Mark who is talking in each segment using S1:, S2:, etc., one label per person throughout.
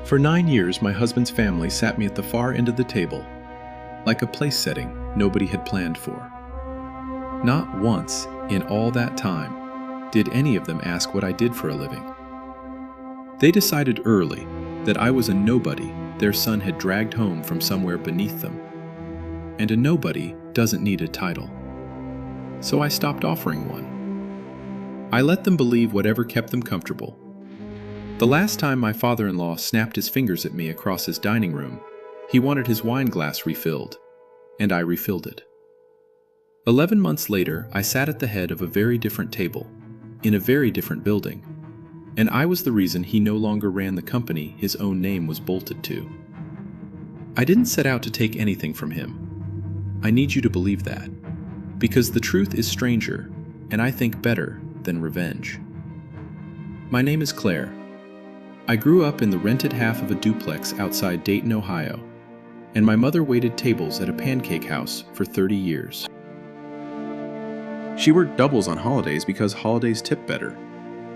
S1: For 9 years, my husband's family sat me at the far end of the table, like a place setting nobody had planned for. Not once in all that time did any of them ask what I did for a living. They decided early that I was a nobody their son had dragged home from somewhere beneath them. And a nobody doesn't need a title. So I stopped offering one. I let them believe whatever kept them comfortable. The last time my father-in-law snapped his fingers at me across his dining room, he wanted his wine glass refilled, and I refilled it. 11 months later, I sat at the head of a very different table, in a very different building, and I was the reason he no longer ran the company his own name was bolted to. I didn't set out to take anything from him. I need you to believe that, because the truth is stranger, and I think better than revenge. My name is Claire. I grew up in the rented half of a duplex outside Dayton, Ohio, and my mother waited tables at a pancake house for 30 years. She worked doubles on holidays because holidays tip better,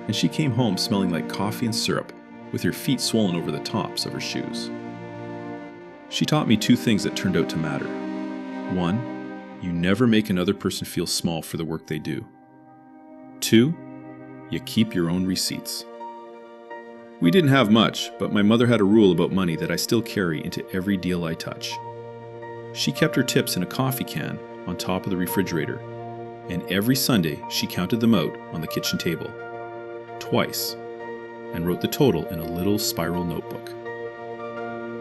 S1: and she came home smelling like coffee and syrup, with her feet swollen over the tops of her shoes. She taught me 2 things that turned out to matter. 1, you never make another person feel small for the work they do. 2, you keep your own receipts. We didn't have much, but my mother had a rule about money that I still carry into every deal I touch. She kept her tips in a coffee can on top of the refrigerator, and every Sunday she counted them out on the kitchen table, twice, and wrote the total in a little spiral notebook.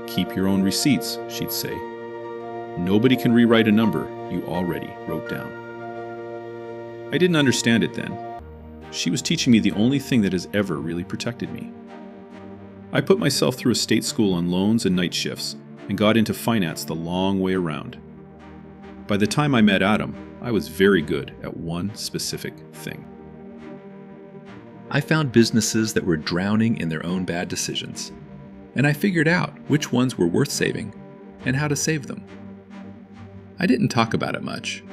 S1: Keep your own receipts, she'd say. Nobody can rewrite a number you already wrote down. I didn't understand it then. She was teaching me the only thing that has ever really protected me. I put myself through a state school on loans and night shifts and got into finance the long way around. By the time I met Adam, I was very good at one specific thing. I found businesses that were drowning in their own bad decisions, and I figured out which ones were worth saving and how to save them. I didn't talk about it much.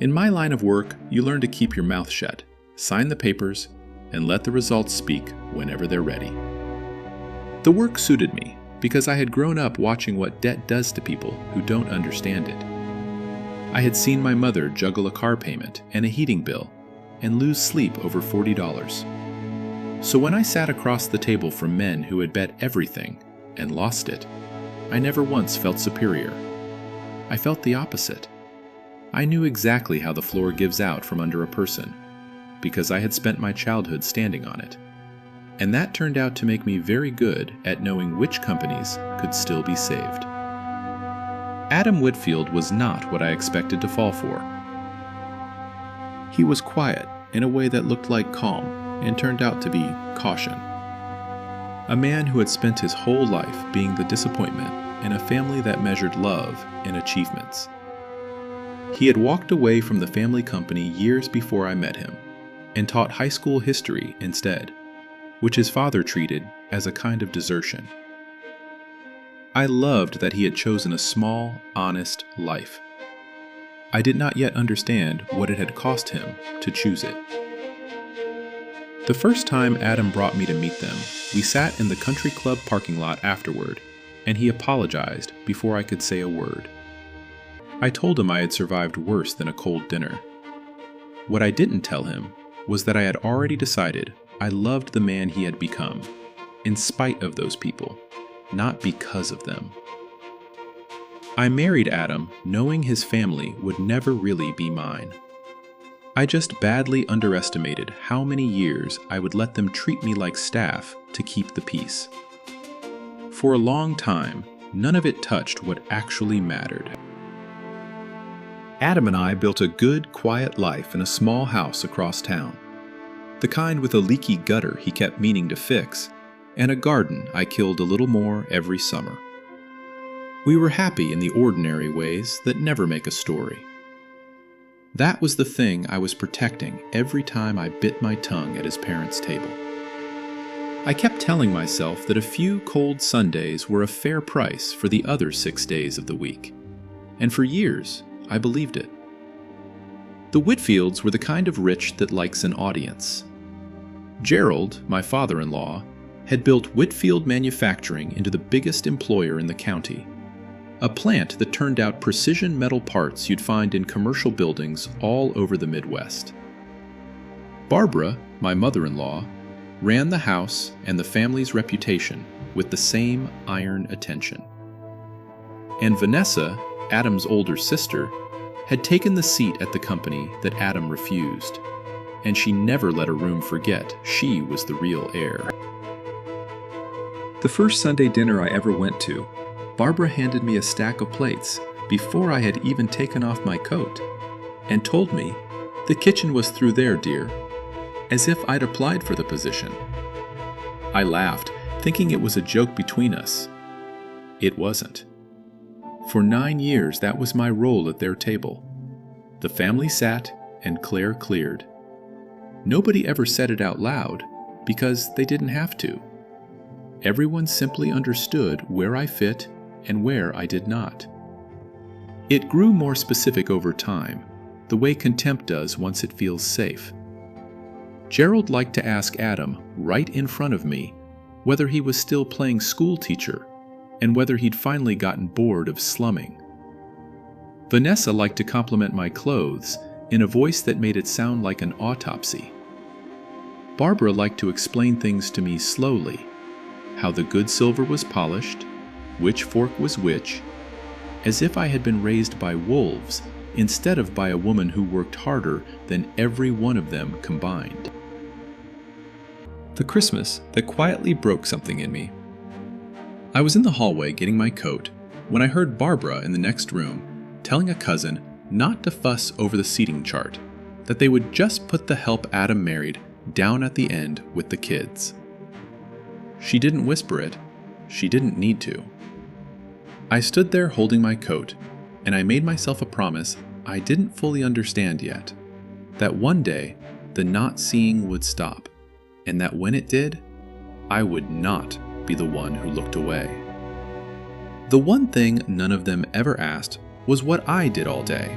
S1: In my line of work, you learn to keep your mouth shut, sign the papers, and let the results speak whenever they're ready. The work suited me because I had grown up watching what debt does to people who don't understand it. I had seen my mother juggle a car payment and a heating bill and lose sleep over $40. So when I sat across the table from men who had bet everything and lost it, I never once felt superior. I felt the opposite. I knew exactly how the floor gives out from under a person, because I had spent my childhood standing on it. And that turned out to make me very good at knowing which companies could still be saved. Adam Whitfield was not what I expected to fall for. He was quiet in a way that looked like calm and turned out to be caution. A man who had spent his whole life being the disappointment in a family that measured love in achievements. He had walked away from the family company years before I met him and taught high school history instead, which his father treated as a kind of desertion. I loved that he had chosen a small, honest life. I did not yet understand what it had cost him to choose it. The first time Adam brought me to meet them, we sat in the country club parking lot afterward, and he apologized before I could say a word. I told him I had survived worse than a cold dinner. What I didn't tell him was that I had already decided I loved the man he had become, in spite of those people, not because of them. I married Adam knowing his family would never really be mine. I just badly underestimated how many years I would let them treat me like staff to keep the peace. For a long time, none of it touched what actually mattered. Adam and I built a good, quiet life in a small house across town. The kind with a leaky gutter he kept meaning to fix, and a garden I killed a little more every summer. We were happy in the ordinary ways that never make a story. That was the thing I was protecting every time I bit my tongue at his parents' table. I kept telling myself that a few cold Sundays were a fair price for the other 6 days of the week, and for years I believed it. The Whitfields were the kind of rich that likes an audience. Gerald, my father-in-law, had built Whitfield Manufacturing into the biggest employer in the county, a plant that turned out precision metal parts you'd find in commercial buildings all over the Midwest. Barbara, my mother-in-law, ran the house and the family's reputation with the same iron attention. And Vanessa, Adam's older sister, had taken the seat at the company that Adam refused, and she never let a room forget she was the real heir. The first Sunday dinner I ever went to, Barbara handed me a stack of plates before I had even taken off my coat, and told me, "The kitchen was through there, dear," as if I'd applied for the position. I laughed, thinking it was a joke between us. It wasn't. For 9 years, that was my role at their table. The family sat, and Claire cleared. Nobody ever said it out loud, because they didn't have to. Everyone simply understood where I fit and where I did not. It grew more specific over time, the way contempt does once it feels safe. Gerald liked to ask Adam, right in front of me, whether he was still playing school teacher and whether he'd finally gotten bored of slumming. Vanessa liked to compliment my clothes in a voice that made it sound like an autopsy. Barbara liked to explain things to me slowly, how the good silver was polished, which fork was which, as if I had been raised by wolves instead of by a woman who worked harder than every one of them combined. The Christmas that quietly broke something in me. I was in the hallway getting my coat when I heard Barbara in the next room telling a cousin not to fuss over the seating chart, that they would just put the help Adam married down at the end with the kids. She didn't whisper it. She didn't need to. I stood there holding my coat, and I made myself a promise I didn't fully understand yet, that one day the not seeing would stop, and that when it did, I would not be the one who looked away. The one thing none of them ever asked was what I did all day.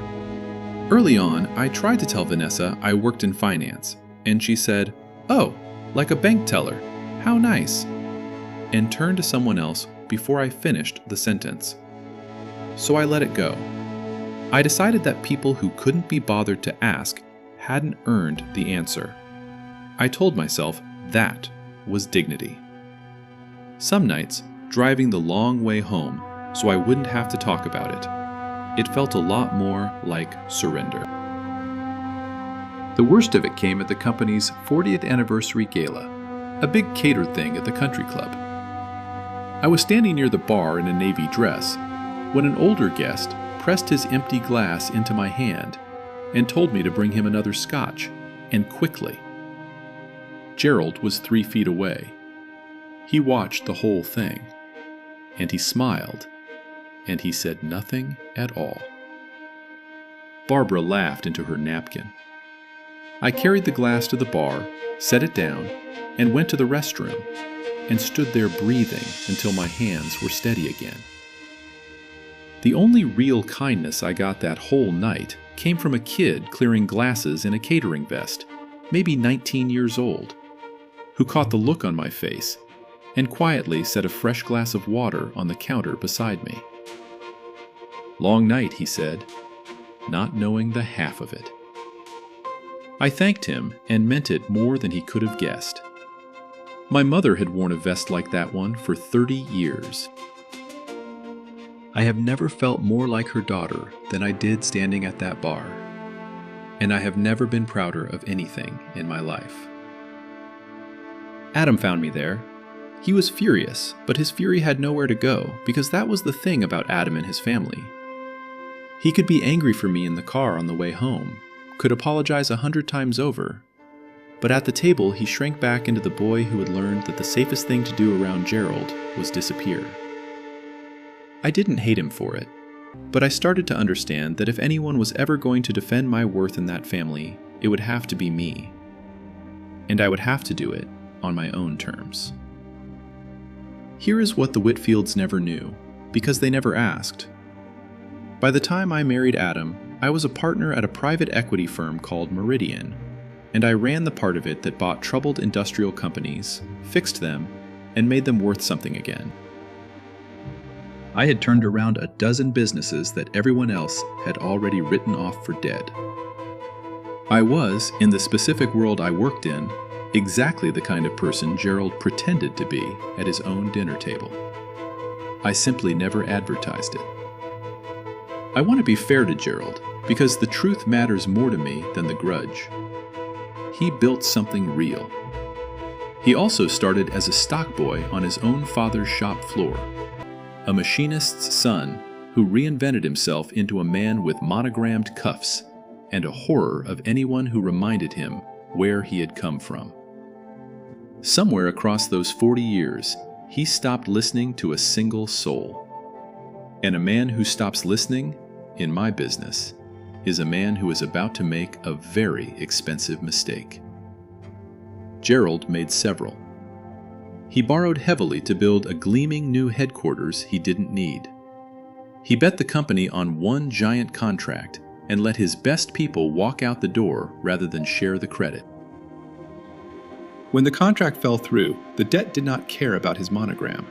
S1: Early on, I tried to tell Vanessa I worked in finance, and she said, "Oh, like a bank teller, how nice," and turned to someone else before I finished the sentence. So I let it go. I decided that people who couldn't be bothered to ask hadn't earned the answer. I told myself that was dignity. Some nights, driving the long way home so I wouldn't have to talk about it, it felt a lot more like surrender. The worst of it came at the company's 40th anniversary gala, a big catered thing at the country club. I was standing near the bar in a navy dress when an older guest pressed his empty glass into my hand and told me to bring him another scotch, and quickly. Gerald was 3 feet away. He watched the whole thing, and he smiled, and he said nothing at all. Barbara laughed into her napkin. I carried the glass to the bar, set it down, and went to the restroom, and stood there breathing until my hands were steady again. The only real kindness I got that whole night came from a kid clearing glasses in a catering vest, maybe 19 years old, who caught the look on my face and quietly set a fresh glass of water on the counter beside me. "Long night," he said, not knowing the half of it. I thanked him and meant it more than he could have guessed. My mother had worn a vest like that one for 30 years. I have never felt more like her daughter than I did standing at that bar, and I have never been prouder of anything in my life. Adam found me there. He was furious, but his fury had nowhere to go, because that was the thing about Adam and his family. He could be angry for me in the car on the way home, could apologize 100 times over, but at the table he shrank back into the boy who had learned that the safest thing to do around Gerald was disappear. I didn't hate him for it, but I started to understand that if anyone was ever going to defend my worth in that family, it would have to be me. And I would have to do it on my own terms. Here is what the Whitfields never knew, because they never asked. By the time I married Adam, I was a partner at a private equity firm called Meridian, and I ran the part of it that bought troubled industrial companies, fixed them, and made them worth something again. I had turned around a dozen businesses that everyone else had already written off for dead. I was, in the specific world I worked in, exactly the kind of person Gerald pretended to be at his own dinner table. I simply never advertised it. I want to be fair to Gerald, because the truth matters more to me than the grudge. He built something real. He also started as a stock boy on his own father's shop floor, a machinist's son who reinvented himself into a man with monogrammed cuffs and a horror of anyone who reminded him where he had come from. Somewhere across those 40 years, he stopped listening to a single soul. And a man who stops listening, in my business, is a man who is about to make a very expensive mistake. Gerald made several. He borrowed heavily to build a gleaming new headquarters he didn't need. He bet the company on one giant contract and let his best people walk out the door rather than share the credit. When the contract fell through, the debt did not care about his monogram.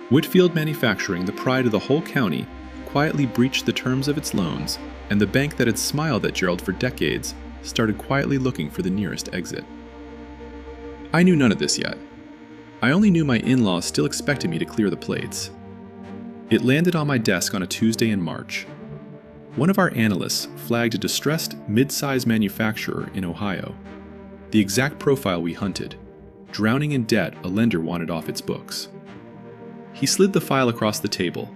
S1: Whitfield Manufacturing, the pride of the whole county, quietly breached the terms of its loans, and the bank that had smiled at Gerald for decades started quietly looking for the nearest exit. I knew none of this yet. I only knew my in-laws still expected me to clear the plates. It landed on my desk on a Tuesday in March. One of our analysts flagged a distressed mid-size manufacturer in Ohio, the exact profile we hunted, drowning in debt a lender wanted off its books. He slid the file across the table,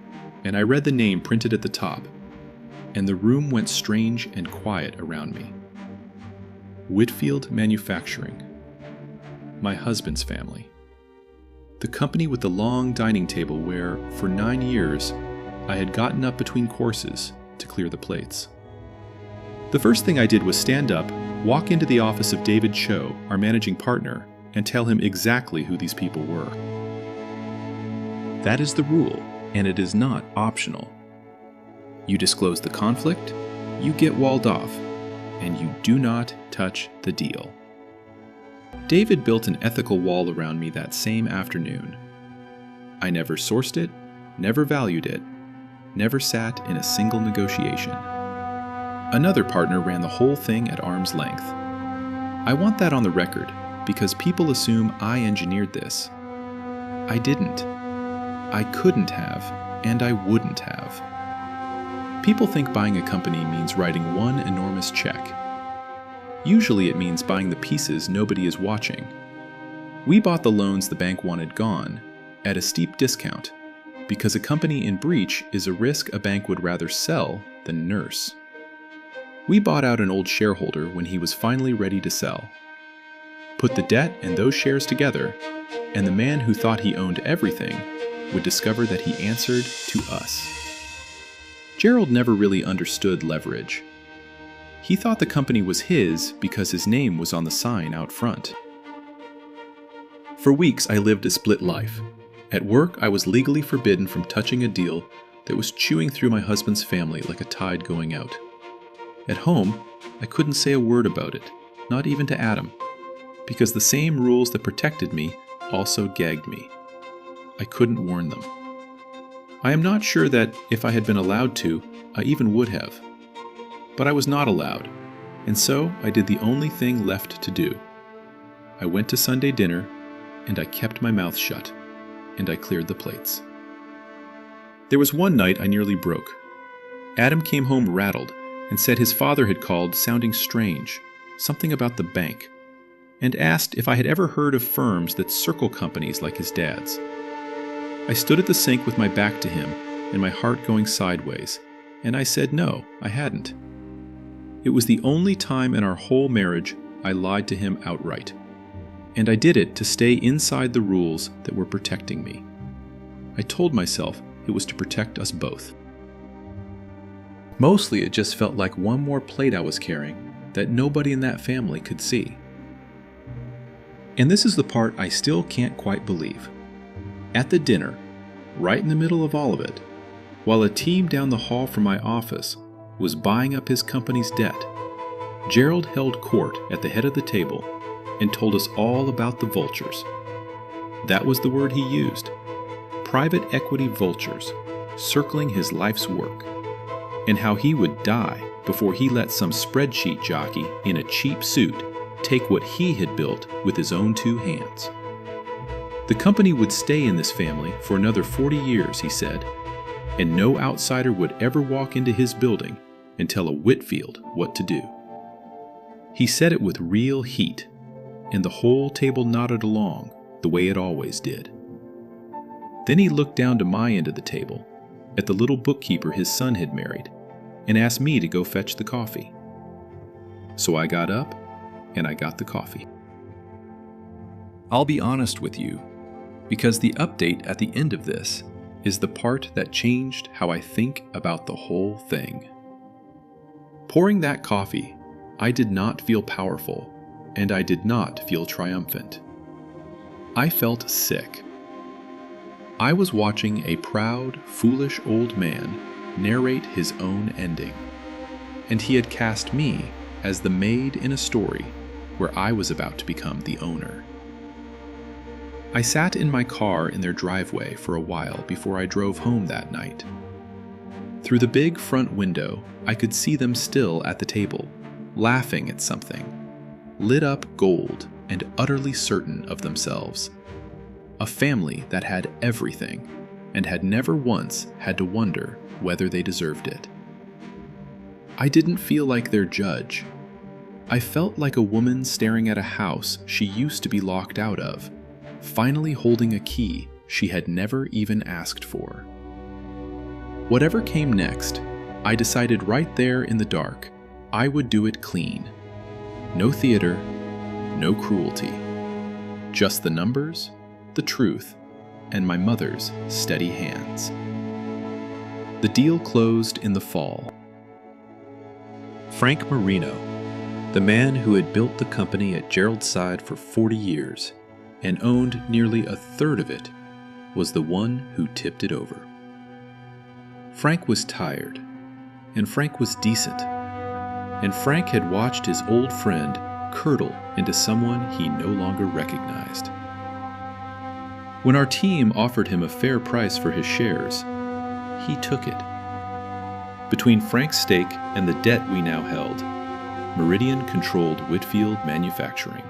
S1: and I read the name printed at the top, and the room went strange and quiet around me. Whitfield Manufacturing. My husband's family. The company with the long dining table where, for 9 years, I had gotten up between courses to clear the plates. The first thing I did was stand up, walk into the office of David Cho, our managing partner, and tell him exactly who these people were. That is the rule, and it is not optional. You disclose the conflict, you get walled off, and you do not touch the deal. David built an ethical wall around me that same afternoon. I never sourced it, never valued it, never sat in a single negotiation. Another partner ran the whole thing at arm's length. I want that on the record because people assume I engineered this. I didn't. I couldn't have, and I wouldn't have. People think buying a company means writing one enormous check. Usually it means buying the pieces nobody is watching. We bought the loans the bank wanted gone at a steep discount because a company in breach is a risk a bank would rather sell than nurse. We bought out an old shareholder when he was finally ready to sell. Put the debt and those shares together, and the man who thought he owned everything would discover that he answered to us. Gerald never really understood leverage. He thought the company was his because his name was on the sign out front. For weeks, I lived a split life. At work, I was legally forbidden from touching a deal that was chewing through my husband's family like a tide going out. At home, I couldn't say a word about it, not even to Adam, because the same rules that protected me also gagged me. I couldn't warn them. I am not sure that, if I had been allowed to, I even would have. But I was not allowed, and so I did the only thing left to do. I went to Sunday dinner, and I kept my mouth shut, and I cleared the plates. There was one night I nearly broke. Adam came home rattled and said his father had called sounding strange, something about the bank, and asked if I had ever heard of firms that circle companies like his dad's. I stood at the sink with my back to him and my heart going sideways, and I said no, I hadn't. It was the only time in our whole marriage I lied to him outright, and I did it to stay inside the rules that were protecting me. I told myself it was to protect us both. Mostly it just felt like one more plate I was carrying that nobody in that family could see. And this is the part I still can't quite believe. At the dinner, right in the middle of all of it, while a team down the hall from my office was buying up his company's debt, Gerald held court at the head of the table and told us all about the vultures. That was the word he used. Private equity vultures, circling his life's work, and how he would die before he let some spreadsheet jockey in a cheap suit take what he had built with his own 2 hands. The company would stay in this family for another 40 years, he said, and no outsider would ever walk into his building and tell a Whitfield what to do. He said it with real heat, and the whole table nodded along the way it always did. Then he looked down to my end of the table, at the little bookkeeper his son had married, and asked me to go fetch the coffee. So I got up, and I got the coffee. I'll be honest with you, because the update at the end of this is the part that changed how I think about the whole thing. Pouring that coffee, I did not feel powerful, and I did not feel triumphant. I felt sick. I was watching a proud, foolish old man narrate his own ending, and he had cast me as the maid in a story where I was about to become the owner. I sat in my car in their driveway for a while before I drove home that night. Through the big front window, I could see them still at the table, laughing at something, lit up gold and utterly certain of themselves. A family that had everything and had never once had to wonder whether they deserved it. I didn't feel like their judge. I felt like a woman staring at a house she used to be locked out of, finally holding a key she had never even asked for. Whatever came next, I decided right there in the dark I would do it clean. No theater, no cruelty. Just the numbers, the truth, and my mother's steady hands. The deal closed in the fall. Frank Marino, the man who had built the company at Gerald's side for 40 years and owned nearly a third of it, was the one who tipped it over. Frank was tired, and Frank was decent, and Frank had watched his old friend curdle into someone he no longer recognized. When our team offered him a fair price for his shares, he took it. Between Frank's stake and the debt we now held, Meridian controlled Whitfield Manufacturing.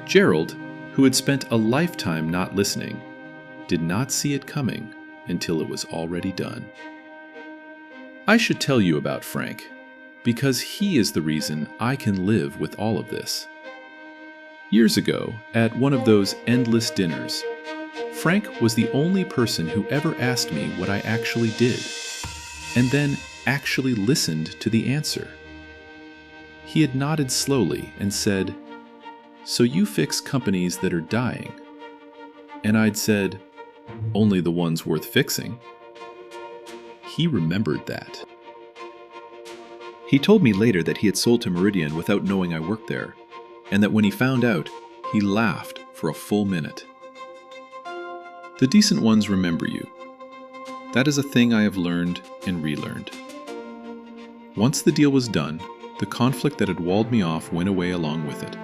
S1: Gerald, who had spent a lifetime not listening, did not see it coming until it was already done. I should tell you about Frank, because he is the reason I can live with all of this. Years ago, at one of those endless dinners, Frank was the only person who ever asked me what I actually did, and then actually listened to the answer. He had nodded slowly and said, "So you fix companies that are dying?" And I'd said, "Only the ones worth fixing." He remembered that. He told me later that he had sold to Meridian without knowing I worked there, and that when he found out, he laughed for a full minute. The decent ones remember you. That is a thing I have learned and relearned. Once the deal was done, the conflict that had walled me off went away along with it.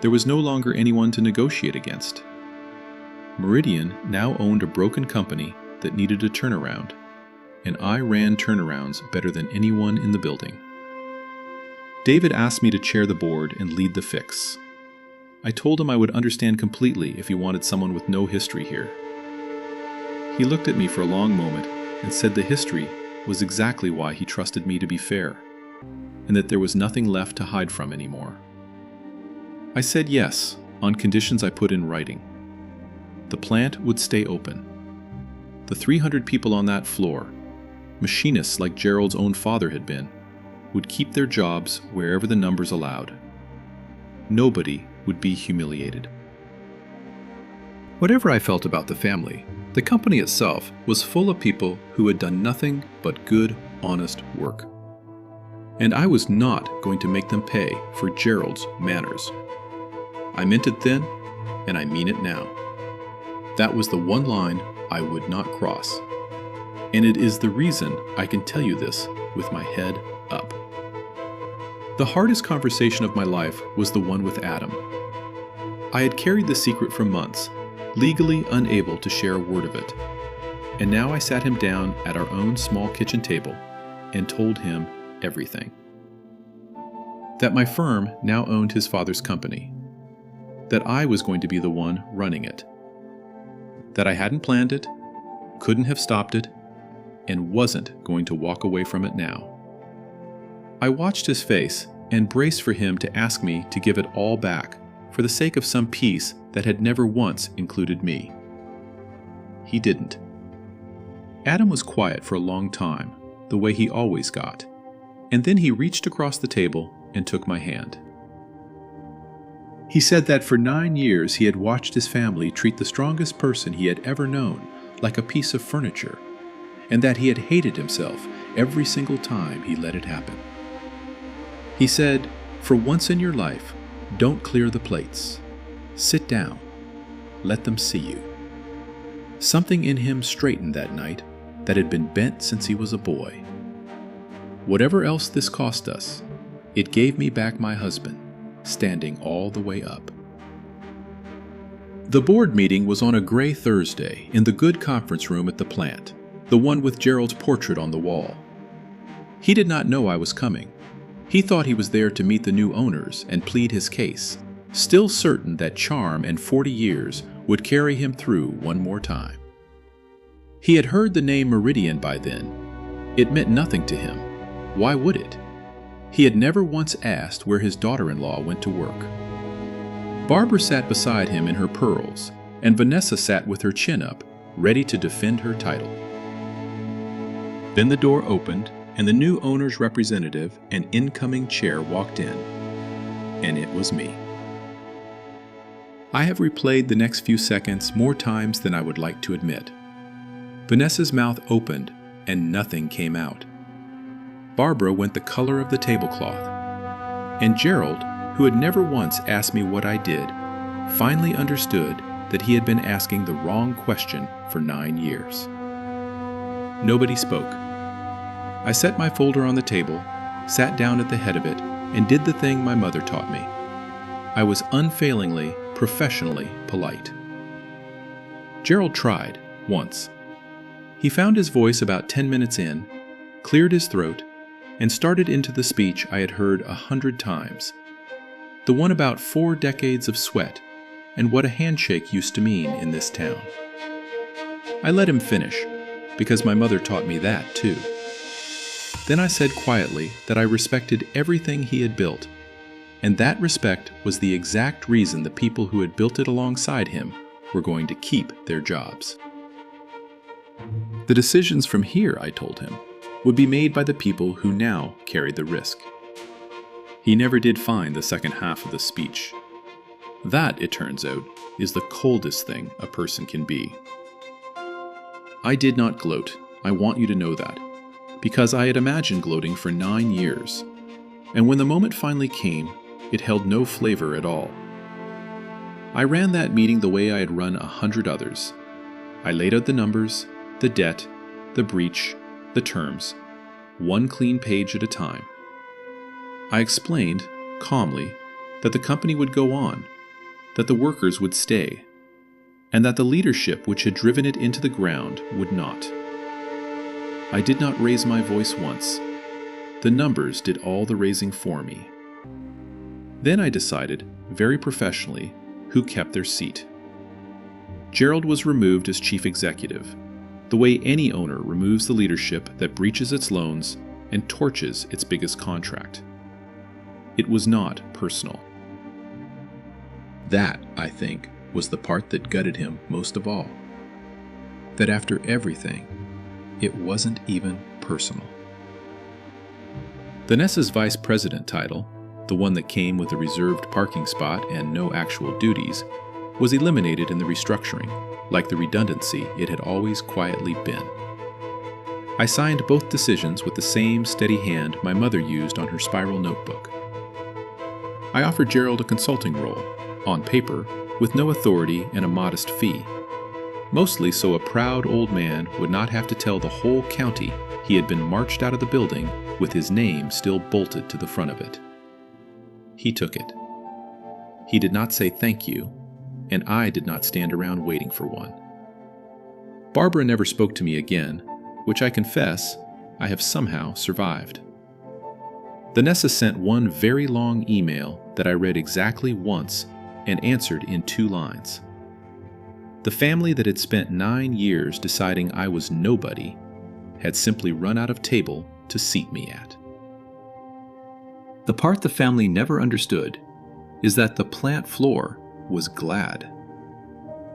S1: There was no longer anyone to negotiate against. Meridian now owned a broken company that needed a turnaround, and I ran turnarounds better than anyone in the building. David asked me to chair the board and lead the fix. I told him I would understand completely if he wanted someone with no history here. He looked at me for a long moment and said the history was exactly why he trusted me to be fair, and that there was nothing left to hide from anymore. I said yes, on conditions I put in writing. The plant would stay open. The 300 people on that floor, machinists like Gerald's own father had been, would keep their jobs wherever the numbers allowed. Nobody would be humiliated. Whatever I felt about the family, the company itself was full of people who had done nothing but good, honest work. And I was not going to make them pay for Gerald's manners. I meant it then, and I mean it now. That was the one line I would not cross. And it is the reason I can tell you this with my head up. The hardest conversation of my life was the one with Adam. I had carried the secret for months, legally unable to share a word of it. And now I sat him down at our own small kitchen table and told him everything. That my firm now owned his father's company. That I was going to be the one running it. That I hadn't planned it, couldn't have stopped it, and wasn't going to walk away from it now. I watched his face and braced for him to ask me to give it all back for the sake of some piece that had never once included me. He didn't. Adam was quiet for a long time, the way he always got, and then he reached across the table and took my hand. He said that for 9 years he had watched his family treat the strongest person he had ever known like a piece of furniture, and that he had hated himself every single time he let it happen. He said, "For once in your life, don't clear the plates. Sit down. Let them see you." Something in him straightened that night that had been bent since he was a boy. Whatever else this cost us, it gave me back my husband, standing all the way up. The board meeting was on a gray Thursday in the good conference room at the plant, the one with Gerald's portrait on the wall. He did not know I was coming. He thought he was there to meet the new owners and plead his case, still certain that charm and 40 years would carry him through one more time. He had heard the name Meridian by then. It meant nothing to him. Why would it? He had never once asked where his daughter-in-law went to work. Barbara sat beside him in her pearls, and Vanessa sat with her chin up, ready to defend her title. Then the door opened, and the new owner's representative and incoming chair walked in, and it was me. I have replayed the next few seconds more times than I would like to admit. Vanessa's mouth opened, and nothing came out. Barbara went the color of the tablecloth, and Gerald, who had never once asked me what I did, finally understood that he had been asking the wrong question for 9 years. Nobody spoke. I set my folder on the table, sat down at the head of it, and did the thing my mother taught me. I was unfailingly, professionally polite. Gerald tried, once. He found his voice about 10 minutes in, cleared his throat, and started into the speech I had heard 100 times. The one about 4 decades of sweat and what a handshake used to mean in this town. I let him finish, because my mother taught me that too. Then I said quietly that I respected everything he had built, and that respect was the exact reason the people who had built it alongside him were going to keep their jobs. The decisions from here, I told him, would be made by the people who now carried the risk. He never did find the second half of the speech. That, it turns out, is the coldest thing a person can be. I did not gloat, I want you to know that, because I had imagined gloating for 9 years, and when the moment finally came, it held no flavor at all. I ran that meeting the way I had run 100 others. I laid out the numbers, the debt, the breach, the terms, one clean page at a time. I explained, calmly, that the company would go on, that the workers would stay, and that the leadership which had driven it into the ground would not. I did not raise my voice once. The numbers did all the raising for me. Then I decided, very professionally, who kept their seat. Gerald was removed as chief executive, the way any owner removes the leadership that breaches its loans and torches its biggest contract. It was not personal. That, I think, was the part that gutted him most of all. That after everything, it wasn't even personal. Vanessa's vice president title, the one that came with a reserved parking spot and no actual duties, was eliminated in the restructuring, like the redundancy it had always quietly been. I signed both decisions with the same steady hand my mother used on her spiral notebook. I offered Gerald a consulting role, on paper, with no authority and a modest fee, mostly so a proud old man would not have to tell the whole county he had been marched out of the building with his name still bolted to the front of it. He took it. He did not say thank you, and I did not stand around waiting for one. Barbara never spoke to me again, which I confess I have somehow survived. Vanessa sent one very long email that I read exactly once and answered in 2 lines. The family that had spent 9 years deciding I was nobody had simply run out of table to seat me at. The part the family never understood is that the plant floor was glad.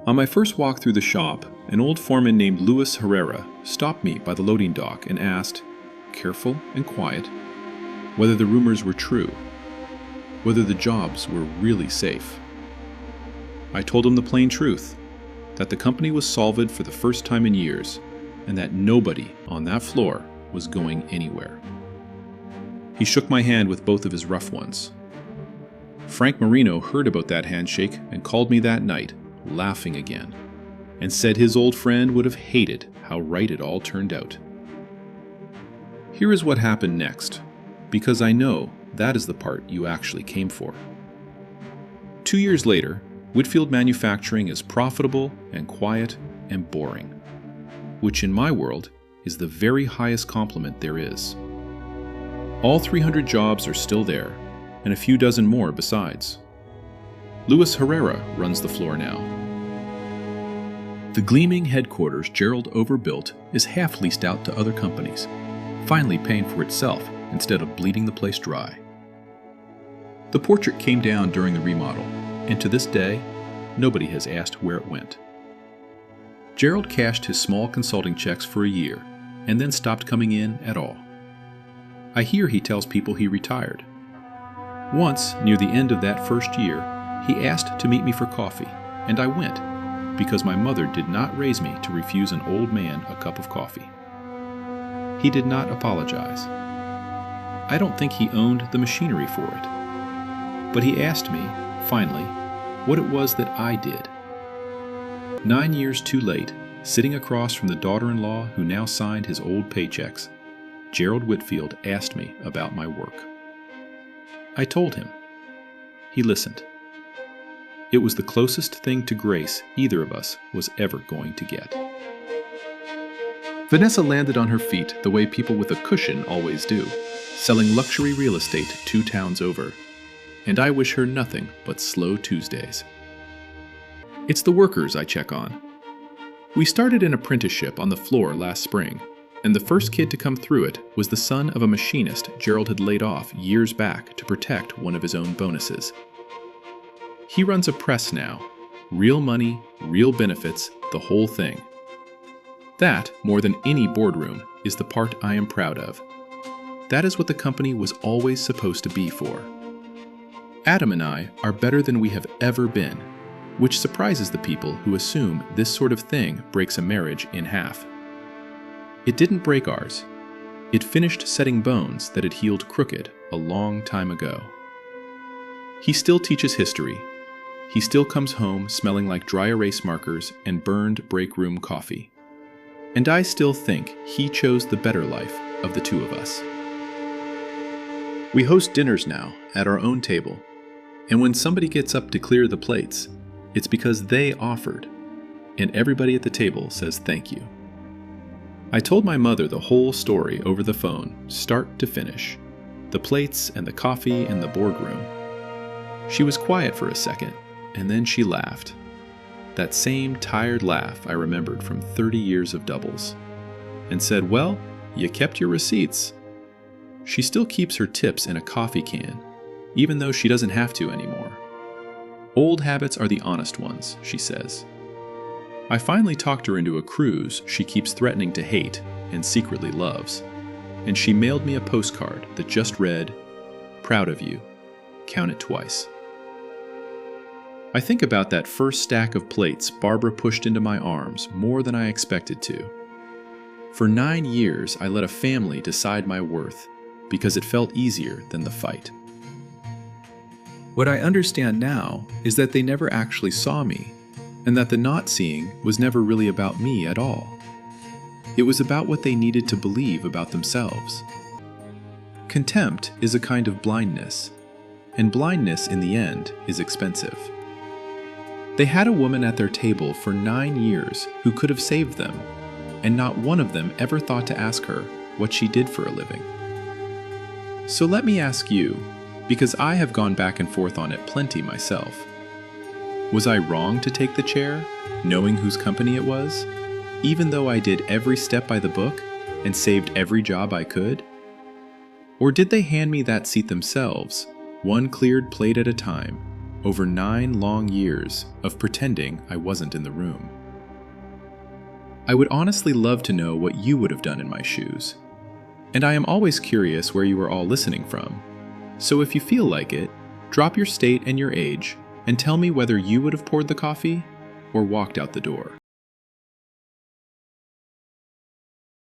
S1: On my first walk through the shop, an old foreman named Luis Herrera stopped me by the loading dock and asked, careful and quiet, whether the rumors were true, whether the jobs were really safe. I told him the plain truth, that the company was solvent for the first time in years, and that nobody on that floor was going anywhere. He shook my hand with both of his rough ones. Frank Marino heard about that handshake and called me that night, laughing again, and said his old friend would have hated how right it all turned out. Here is what happened next, because I know that is the part you actually came for. 2 years later, Whitfield Manufacturing is profitable and quiet and boring, which in my world is the very highest compliment there is. All 300 jobs are still there, and a few dozen more besides. Luis Herrera runs the floor now. The gleaming headquarters Gerald overbuilt is half leased out to other companies, finally paying for itself instead of bleeding the place dry. The portrait came down during the remodel, and to this day, nobody has asked where it went. Gerald cashed his small consulting checks for a year, and then stopped coming in at all. I hear he tells people he retired. Once, near the end of that first year, he asked to meet me for coffee, and I went, because my mother did not raise me to refuse an old man a cup of coffee. He did not apologize. I don't think he owned the machinery for it. But he asked me, finally, what it was that I did. 9 years too late, sitting across from the daughter-in-law who now signed his old paychecks, Gerald Whitfield asked me about my work. I told him. He listened. It was the closest thing to grace either of us was ever going to get. Vanessa landed on her feet the way people with a cushion always do, selling luxury real estate 2 towns over. And I wish her nothing but slow Tuesdays. It's the workers I check on. We started an apprenticeship on the floor last spring, and the first kid to come through it was the son of a machinist Gerald had laid off years back to protect one of his own bonuses. He runs a press now. Real money, real benefits, the whole thing. That, more than any boardroom, is the part I am proud of. That is what the company was always supposed to be for. Adam and I are better than we have ever been, which surprises the people who assume this sort of thing breaks a marriage in half. It didn't break ours. It finished setting bones that had healed crooked a long time ago. He still teaches history. He still comes home smelling like dry erase markers and burned break room coffee. And I still think he chose the better life of the two of us. We host dinners now at our own table, and when somebody gets up to clear the plates, it's because they offered, and everybody at the table says thank you. I told my mother the whole story over the phone, start to finish, the plates and the coffee and the boardroom. She was quiet for a second, and then she laughed. That same tired laugh I remembered from 30 years of doubles, and said, well, you kept your receipts. She still keeps her tips in a coffee can, even though she doesn't have to anymore. Old habits are the honest ones, she says. I finally talked her into a cruise she keeps threatening to hate and secretly loves, and she mailed me a postcard that just read, "Proud of you. Count it twice." I think about that first stack of plates Barbara pushed into my arms more than I expected to. For 9 years, I let a family decide my worth because it felt easier than the fight. What I understand now is that they never actually saw me, and that the not seeing was never really about me at all. It was about what they needed to believe about themselves. Contempt is a kind of blindness, and blindness in the end is expensive. They had a woman at their table for 9 years who could have saved them, and not one of them ever thought to ask her what she did for a living. So let me ask you, because I have gone back and forth on it plenty myself. Was I wrong to take the chair, knowing whose company it was, even though I did every step by the book and saved every job I could? Or did they hand me that seat themselves, one cleared plate at a time, over 9 long years of pretending I wasn't in the room? I would honestly love to know what you would have done in my shoes. And I am always curious where you are all listening from. So if you feel like it, drop your state and your age and tell me whether you would have poured the coffee or walked out the door.